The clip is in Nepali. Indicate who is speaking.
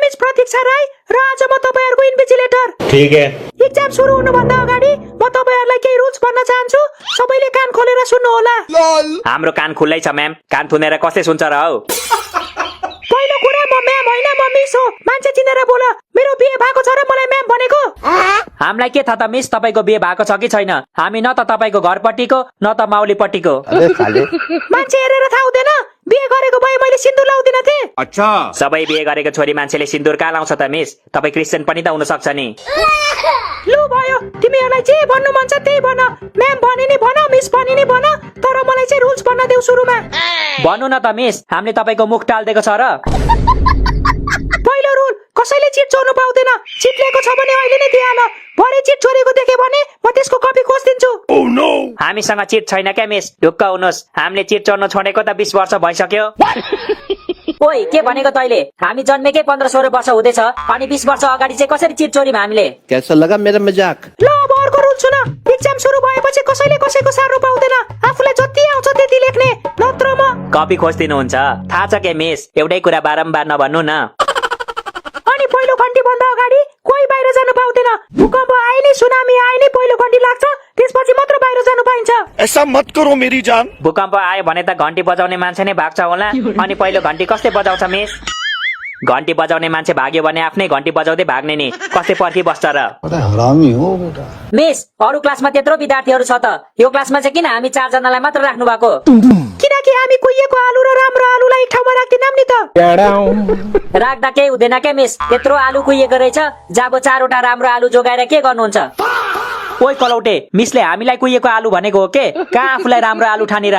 Speaker 1: मिस प्रतीक्षा राई र आज म तपाईहरुको इन्भिजिलेटर।
Speaker 2: ठीक है।
Speaker 1: एक्जाम सुरु हुनुभन्दा अगाडि म तपाईहरुलाई केही रुल्स भन्न चाहन्छु। सबैले कान खोलेर सुन्नु होला।
Speaker 3: हाम्रो कान खुल्लै छ म्याम, कान थुनेर कसले सुन्छ र हौ?
Speaker 1: पहिलो कुरा म म्याम होइन म मिस हो। मान्छे चिनेर बोल। मेरो बिहे भएको छ र मलाई म्याम भनेको।
Speaker 3: हामीलाई के थाहा त मिस तपाईको बिहे भएको छ कि छैन? हामी न त तपाईको घरपट्टिको न त माउलीपट्टिको।
Speaker 1: मान्छे हेरेर थाहा हुँदैन। बिहे गरेको भए मैले सिन्दुर लाउँदिन थिए।
Speaker 2: अच्छा।
Speaker 3: सबै बिहे गरेको छोरी मान्छेले सिन्दुर कहाँ लाउँछ त मिस? तपाई क्रिस्चियन पनि त हुन सक्छ नि।
Speaker 1: लु भयो, तिमीहरुलाई जे भन्नु मन छ त्यही भन। म्याम भने नि भन, मिस भने नि भन, तर मलाई चाहिँ रुल्स भन्न देऊ सुरुमा।
Speaker 3: भन्नु न त मिस, हामीले तपाईको मुख टाल्देको छ र?
Speaker 1: पहिलो रुल, कसैले चिट चोर्नु पाउँदैन। चिट लिएको छ भने अहिले नै दिइहाल। भरे चिट चोरेको देखे भने म त्यसको कपी खोज्दिन्छु।
Speaker 2: Oh no!
Speaker 3: हामीसँग चिट छैन क्या मिस, ढुक्क हुनुस्। हामीले चिट चोर्न छोडेको त 20 वर्ष भइसक्यो। ओइ के भनेको तैले? हामी जन्मेकै 15-16 वर्ष हुँदैछ अनि 20 वर्ष अगाडि चाहिँ कसरी चिट चोर्यौं हामीले?
Speaker 4: कैसा लगा मेरा मजाक?
Speaker 1: ल अब अर्को रुल सुन। एक्जाम सुरु भएपछि कसैले कसैको सार्नु पाउँदैन। आफुलाई जति आउँछ त्यति लेख्ने, नत्र म
Speaker 3: कपी खोज्दिनुहुन्छ? थाहा छ के मिस, एउटै कुरा बारम्बार नभन्नु न।
Speaker 1: अनि पहिलो घण्टी भन्दा अगाडि कोही बाहिर जानु पाउँदैन। भूकम्प आए नि सुनामी आए नि पहिलो घण्टी लाग्छ, त्यसपछि मात्र बाहिर जानु पाइन्छ।
Speaker 2: ऐसा मत करो मेरी जान।
Speaker 3: भूकम्प आयो भने त घण्टी बजाउने मान्छे नै भाग्छ होला। अनि पहिलो घण्टी कसले बजाउँछ मिस? घण्टी बजाउने मान्छे भाग्यो भने आफ्नै घण्टी बजाउँदै भाग्ने नि, कसले पर्खी बस्छ र?
Speaker 4: हरामी हो बेटा।
Speaker 3: मिस अरु क्लासमा त्यत्रो विद्यार्थीहरु छ त यो क्लासमा चाहिँ किन हामी 4 जनालाई मात्र राख्नु भएको?
Speaker 1: किनकि हामी कुहिएको आलु र राम्रो आलुलाई एक ठाउँमा राख्दिनौं नि त।
Speaker 3: राख्दा केही हुँदैन के मिस? त्यत्रो आलु कुहिएको रहेछ, जाबो 4 वटा राम्रो आलु जोगाएर के गर्नुहुन्छ? ओइ कलौटे, मिसले हामीलाई कुहिएको आलु भनेको हो के? कहाँ आफुलाई राम्रो आलु ठानेर?